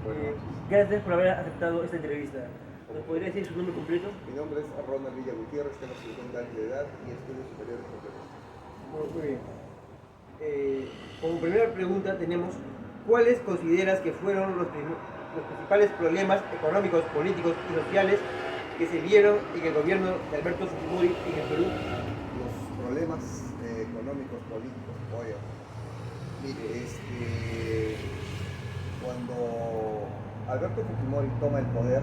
Buenas noches. Gracias por haber aceptado esta entrevista. ¿Nos podría decir su nombre completo? Mi nombre es Ronald Villa Gutiérrez, tengo 50 años de edad y estudios superiores completos. Muy bien. Como primera pregunta tenemos, ¿cuáles consideras que fueron los principales problemas económicos, políticos y sociales que se vieron en el gobierno de Alberto Fujimori en el Perú? Los problemas económicos, políticos, oye, mire, cuando Alberto Fujimori toma el poder,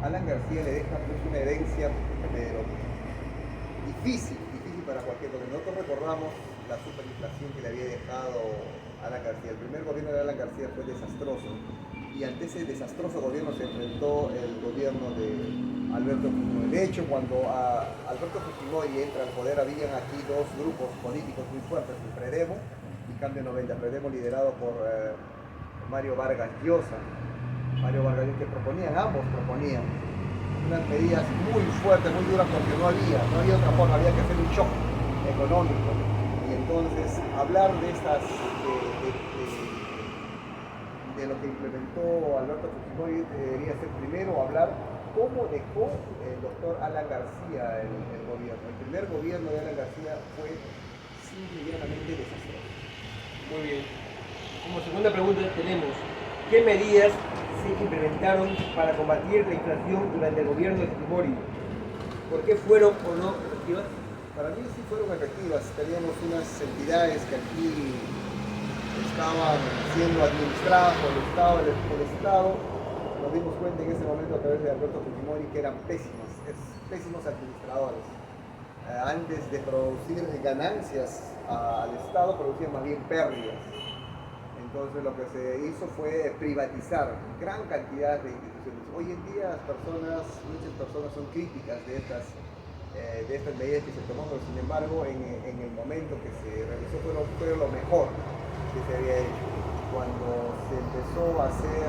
Alan García le deja pues, una herencia, pero difícil para cualquier gobierno. Nosotros recordamos la superinflación que le había dejado Alan García. El primer gobierno de Alan García fue desastroso y ante ese desastroso gobierno se enfrentó el gobierno de Alberto Fujimori. De hecho, cuando Alberto Fujimori entra al poder, habían aquí dos grupos políticos muy fuertes, el Fredemo y Cambio 90. Fredemo liderado por Mario Vargas Llosa. Mario Vargas Llosa, que ambos proponían unas medidas muy fuertes, muy duras, porque no había otra forma, había que hacer un shock económico. Y entonces hablar de de lo que implementó Alberto Fujimori debería ser primero hablar cómo dejó el doctor Alan García el gobierno. El primer gobierno de Alan García fue simple y llanamente desastroso. Muy bien. Como segunda pregunta tenemos, ¿qué medidas se implementaron para combatir la inflación durante el gobierno de Fujimori? ¿Por qué fueron o no efectivas? Para mí sí fueron efectivas. Teníamos unas entidades que aquí estaban siendo administradas por el Estado. Nos dimos cuenta en ese momento a través de Alberto Fujimori que eran pésimos administradores. Antes de producir ganancias al Estado, producían más bien pérdidas. Entonces lo que se hizo fue privatizar gran cantidad de instituciones. Hoy en día muchas personas son críticas de estas medidas que se tomaron, pero sin embargo en el momento que se realizó fue lo mejor que se había hecho. Cuando se empezó a hacer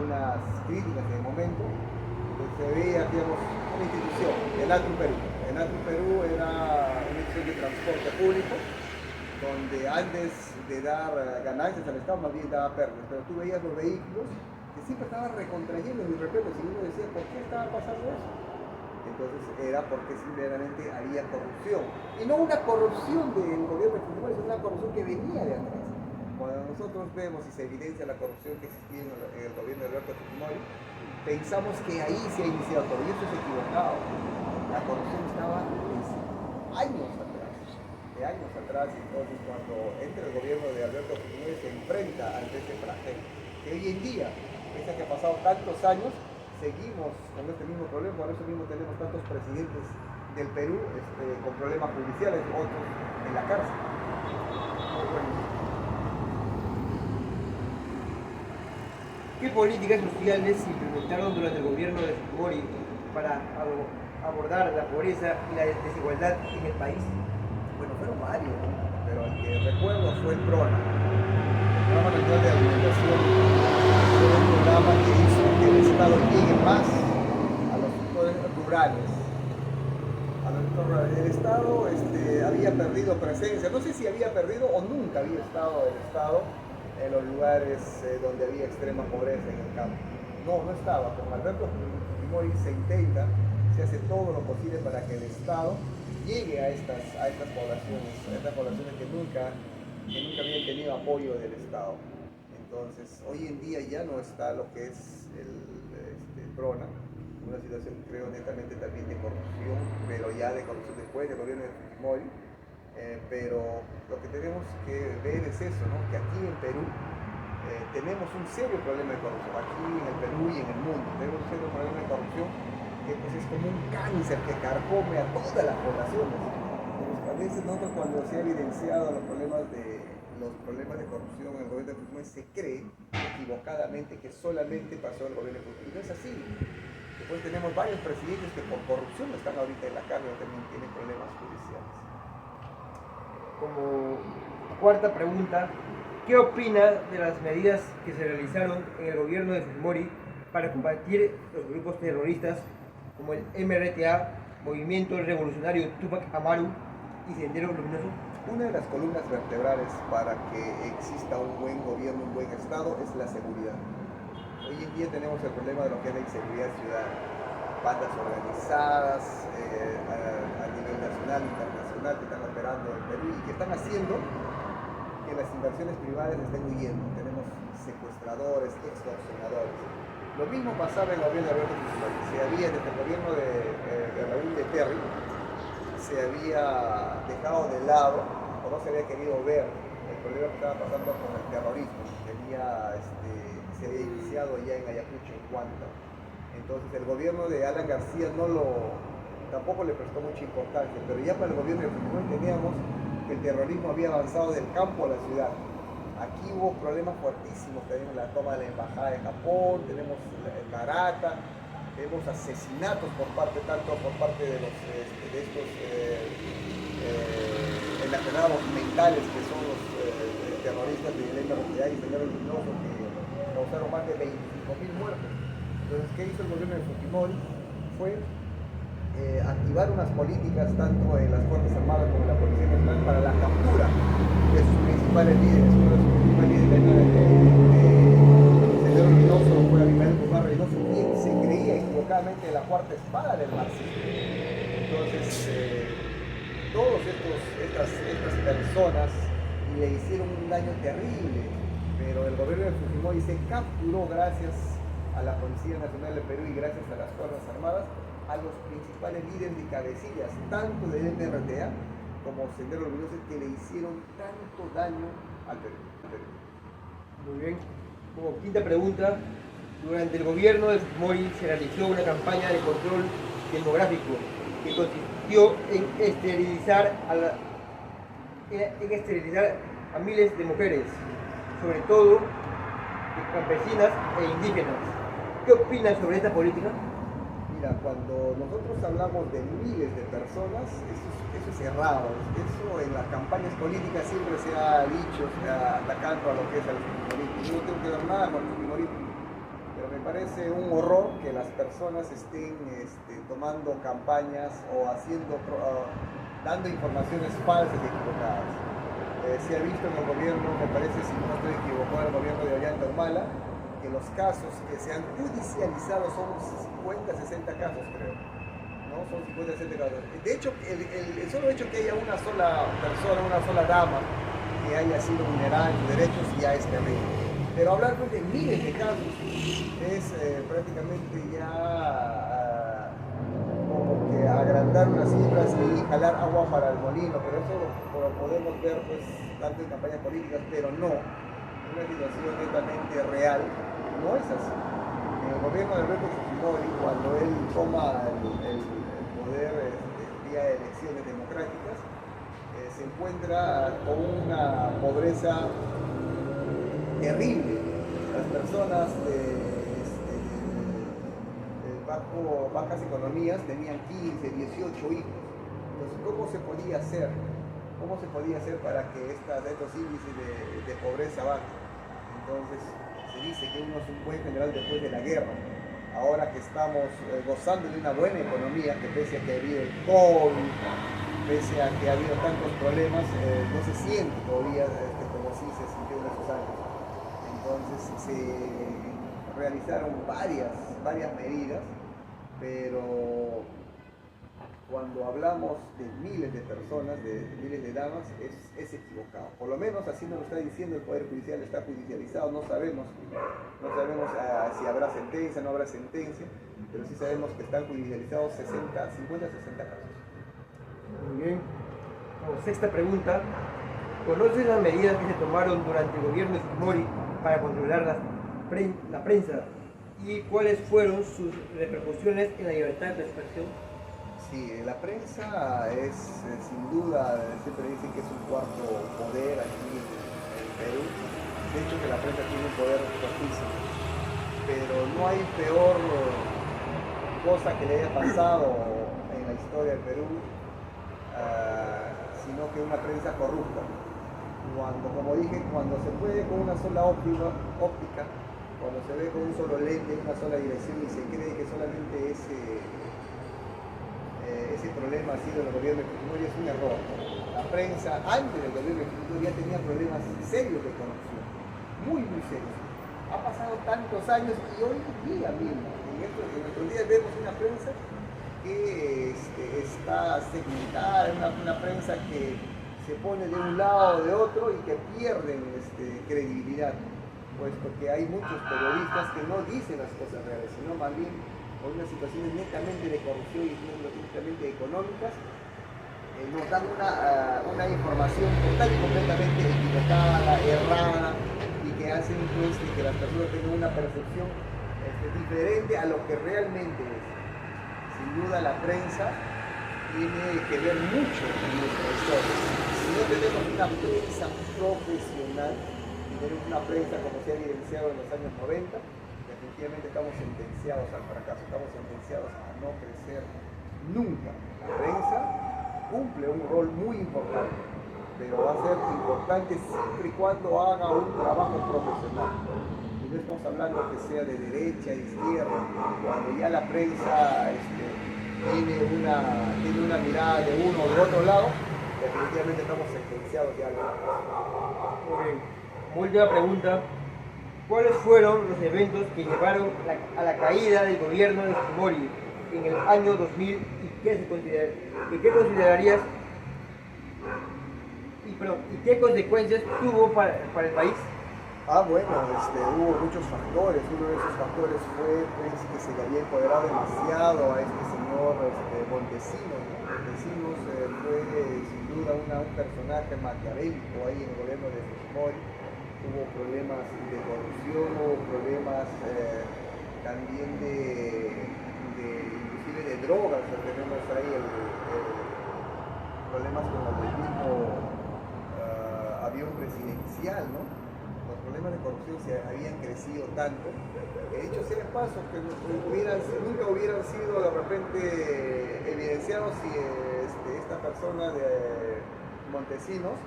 unas críticas en el momento, pues se veía, digamos, una institución, el Atrum Perú. El Atrum Perú era una institución de transporte público, donde antes de dar ganancias al Estado, más bien daba pérdidas. Pero tú veías los vehículos que siempre estaban recontrayendo y de repente, si uno decía, ¿por qué estaba pasando eso? Entonces era porque simplemente había corrupción. Y no una corrupción del gobierno de Fujimori, sino una corrupción que venía de atrás. Cuando nosotros vemos y se evidencia la corrupción que existía en el gobierno de Alberto Fujimori, pensamos que ahí se ha iniciado todo, y eso es equivocado. La corrupción estaba de años atrás, entonces cuando entra el gobierno de Alberto Fujimori se enfrenta ante ese fragel, que hoy en día, pese a que han pasado tantos años, seguimos con este mismo problema. Por eso mismo tenemos tantos presidentes del Perú con problemas judiciales, otros en la cárcel. ¿Qué políticas sociales se implementaron durante el gobierno de Fujimori para abordar la pobreza y la desigualdad en el país? Bueno, fueron varios, ¿no? Pero el que recuerdo fue el PRONA, el Programa Nacional de Alimentación. Fue un programa que hizo que el Estado llegue más a los sectores rurales. El Estado había perdido presencia, no sé si había perdido o nunca había estado el Estado en los lugares donde había extrema pobreza en el campo. No estaba. Con Alberto Fujimori se hace todo lo posible para que el Estado llegue a estas poblaciones que nunca habían tenido apoyo del Estado. Entonces, hoy en día ya no está lo que es el PRONA, una situación creo netamente también de corrupción, pero ya de corrupción después del gobierno de Fujimori. Pero lo que tenemos que ver es eso, ¿no? Que aquí en Perú tenemos un serio problema de corrupción, aquí en el Perú y en el mundo tenemos un serio problema de corrupción que pues, es como un cáncer que carcome a todas las poblaciones. Entonces, a veces nosotros cuando se ha evidenciado los problemas de corrupción en el gobierno de Fujimori se cree equivocadamente que solamente pasó el gobierno de Fujimori. Y no es así. Después tenemos varios presidentes que por corrupción están ahorita en la cárcel o también tienen problemas judiciales. Como cuarta pregunta, ¿qué opina de las medidas que se realizaron en el gobierno de Fujimori para combatir los grupos terroristas como el MRTA, Movimiento Revolucionario Tupac Amaru y Sendero Luminoso? Una de las columnas vertebrales para que exista un buen gobierno, un buen Estado, es la seguridad. Hoy en día tenemos el problema de lo que es la inseguridad ciudadana. Bandas organizadas a nivel nacional e internacional que están operando en Perú y que están haciendo que las inversiones privadas estén huyendo. Tenemos secuestradores, extorsionadores. Lo mismo pasaba en el gobierno de Alberto Fujimori. Desde el gobierno de Raúl de Terry, se había dejado de lado o no se había querido ver el problema que estaba pasando con el terrorismo que se había iniciado ya en Ayacucho, en Huanta. Entonces el gobierno de Alan García tampoco le prestó mucha importancia, pero ya para el gobierno de Fujimori teníamos que el terrorismo había avanzado del campo a la ciudad. Aquí hubo problemas fuertísimos, tenemos la toma de la embajada de Japón, tenemos el Barata, vemos asesinatos por parte de estos enajenados mentales que son los terroristas de Elena Roquedad y Sendero Luminoso, que causaron más de 25.000 muertos. Entonces, ¿qué hizo el gobierno de Fujimori? Fue activar unas políticas tanto en las Fuerzas Armadas como en la Policía Nacional para la captura de sus principales líderes. Uno de sus principales líderes Sendero Luminoso fue Abimael Guzmán Reynoso, quien se creía equivocadamente la cuarta espada del marxismo. Entonces, todas estas personas le hicieron un daño terrible, pero el gobierno de Fujimori se capturó gracias a la Policía Nacional de Perú y gracias a las Fuerzas Armadas a los principales líderes y cabecillas, tanto del MRTA como Sendero Luminoso, que le hicieron tanto daño al Perú. Muy bien. Como quinta pregunta, durante el gobierno de Fujimori se realizó una campaña de control demográfico que consistió en esterilizar a miles de mujeres, sobre todo de campesinas e indígenas. ¿Qué opinas sobre esta política? Mira, cuando nosotros hablamos de miles de personas, eso es errado. Eso en las campañas políticas siempre se ha dicho, atacando a lo que es el fujimorismo. Yo no tengo que ver nada con el fujimorismo, pero me parece un horror que las personas estén tomando campañas o dando informaciones falsas y equivocadas. Se ha visto en el gobierno, me parece, si no estoy equivocado, el gobierno de Ollanta Humala, que los casos que se han judicializado son 50, 60 casos, creo. ¿No? Son 50, 60 casos. De hecho, el solo hecho que haya una sola persona, una sola dama, que haya sido vulnerada en sus derechos, ya es terrible. Pero hablar pues, de miles de casos es prácticamente ya como que agrandar unas cifras y jalar agua para el molino, pero eso lo podemos ver pues, tanto en campañas políticas, pero no. Una situación netamente real, no es así. El gobierno de Alberto Fujimori, cuando él toma el poder vía elecciones democráticas, se encuentra con una pobreza terrible. Las personas de bajas economías tenían 15, 18 hijos. Entonces, ¿cómo se podía hacer? ¿Cómo se podía hacer para que estos índices de pobreza bajen? Entonces, se dice que uno es un buen general después de la guerra. Ahora que estamos gozando de una buena economía, que pese a que ha habido el COVID, pese a que ha habido tantos problemas, no se siente todavía como si se sintió en esos años. Entonces, se realizaron varias medidas, pero cuando hablamos de miles de personas, de miles de damas, es equivocado. Por lo menos así nos lo está diciendo el Poder Judicial, está judicializado, no sabemos si habrá sentencia, no habrá sentencia, pero sí sabemos que están judicializados 50, 60 casos. Muy bien. Como sexta pregunta, ¿conoces las medidas que se tomaron durante el gobierno de Fujimori para controlar la prensa? ¿Y cuáles fueron sus repercusiones en la libertad de expresión? Sí, la prensa es sin duda, siempre dicen que es un cuarto poder aquí en Perú. De hecho que la prensa tiene un poder fuertísimo, pero no hay peor cosa que le haya pasado en la historia del Perú, sino que una prensa corrupta. Como dije, cuando se puede con una sola óptica, cuando se ve con un solo lente, una sola dirección y se cree que solamente ese problema ha sido el gobierno de Fujimori, es un error. La prensa, antes del gobierno de Fujimori, ya tenía problemas serios de corrupción, muy, muy serios. Ha pasado tantos años y hoy día mismo, en nuestros días vemos una prensa que está segmentada, una prensa que se pone de un lado o de otro y que pierden credibilidad, puesto que hay muchos periodistas que no dicen las cosas reales, sino más bien por unas situaciones netamente de corrupción y netamente económicas, nos dan una información total y completamente equivocada, errada, y que hacen pues, que las personas tengan una percepción diferente a lo que realmente es. Sin duda la prensa tiene que ver mucho en nuestra historia. Si no tenemos una prensa profesional, y tenemos una prensa como se ha evidenciado en los años 90, definitivamente estamos sentenciados al fracaso, estamos sentenciados a no crecer nunca. La prensa cumple un rol muy importante, pero va a ser importante siempre y cuando haga un trabajo profesional. Y no estamos hablando que sea de derecha, izquierda, cuando ya la prensa tiene una mirada de uno o de otro lado, definitivamente estamos sentenciados ya a la Muy bien. Última pregunta. ¿Cuáles fueron los eventos que llevaron a la caída del gobierno de Fujimori en el año 2000 y qué considerarías y qué consecuencias tuvo para el país? Bueno, hubo muchos factores. Uno de esos factores fue pues, que se le había empoderado demasiado a este señor Montesinos, ¿no? Montesinos fue sin duda un personaje maquiavélico ahí en el gobierno de Fujimori. Hubo problemas de corrupción, hubo problemas también inclusive de drogas. Tenemos ahí problemas con el mismo avión presidencial, ¿no? Los problemas de corrupción se habían crecido tanto, dicho sea de paso, que nunca hubieran sido de repente evidenciados si esta persona de Montesinos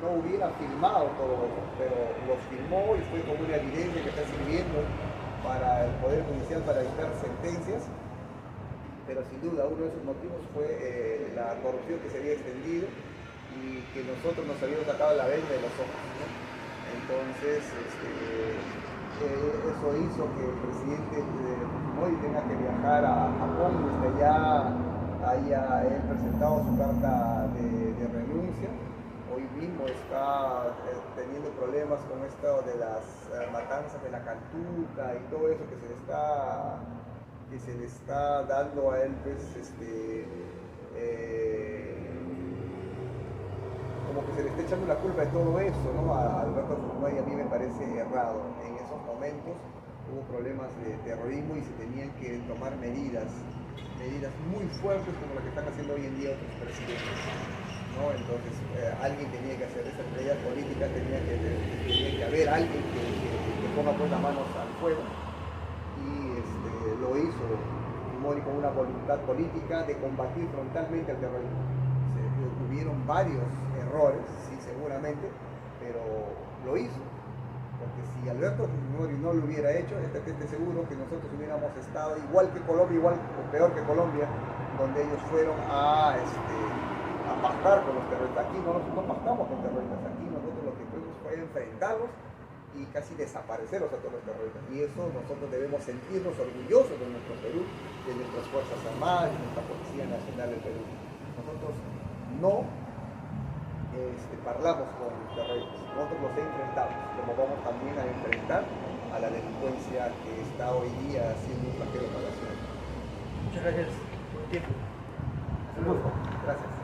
no hubiera filmado todo eso, pero los filmó y fue como una evidencia que está sirviendo para el Poder Judicial para dictar sentencias, pero sin duda uno de esos motivos fue la corrupción que se había extendido y que nosotros nos habíamos sacado la venda de los ojos, ¿no? Entonces, eso hizo que el presidente Fujimori tenga que viajar a Japón y desde allá haya él presentado su carta de renuncia. Hoy mismo está teniendo problemas con esto de las matanzas de la Cantuta y todo eso que se le está dando a él, pues, como que se le está echando la culpa de todo eso, ¿no? A Alberto Fujimori. A mí me parece errado. En esos momentos hubo problemas de terrorismo y se tenían que tomar medidas muy fuertes como las que están haciendo hoy en día otros presidentes, ¿no? Entonces alguien tenía que hacer esa medida política, tenía que haber alguien que ponga pues las manos al fuego, y lo hizo Fujimori con una voluntad política de combatir frontalmente el terrorismo. Hubieron varios errores, sí, seguramente, pero lo hizo. Porque si Alberto Fujimori no lo hubiera hecho, esté seguro que nosotros hubiéramos estado igual que Colombia, igual o peor que Colombia, donde ellos fueron a pactar con los terroristas. Aquí no pactamos con terroristas, aquí nosotros lo que fuimos fue enfrentarlos y casi desaparecerlos a todos los terroristas. Y eso nosotros debemos sentirnos orgullosos de nuestro Perú, de nuestras Fuerzas Armadas, de nuestra Policía Nacional del Perú. Nosotros no parlamos con los terroristas, nosotros los enfrentamos, como vamos también a enfrentar a la delincuencia que está hoy día siendo un flagelo para la ciudad. Muchas gracias por el tiempo. Un gusto. Gracias.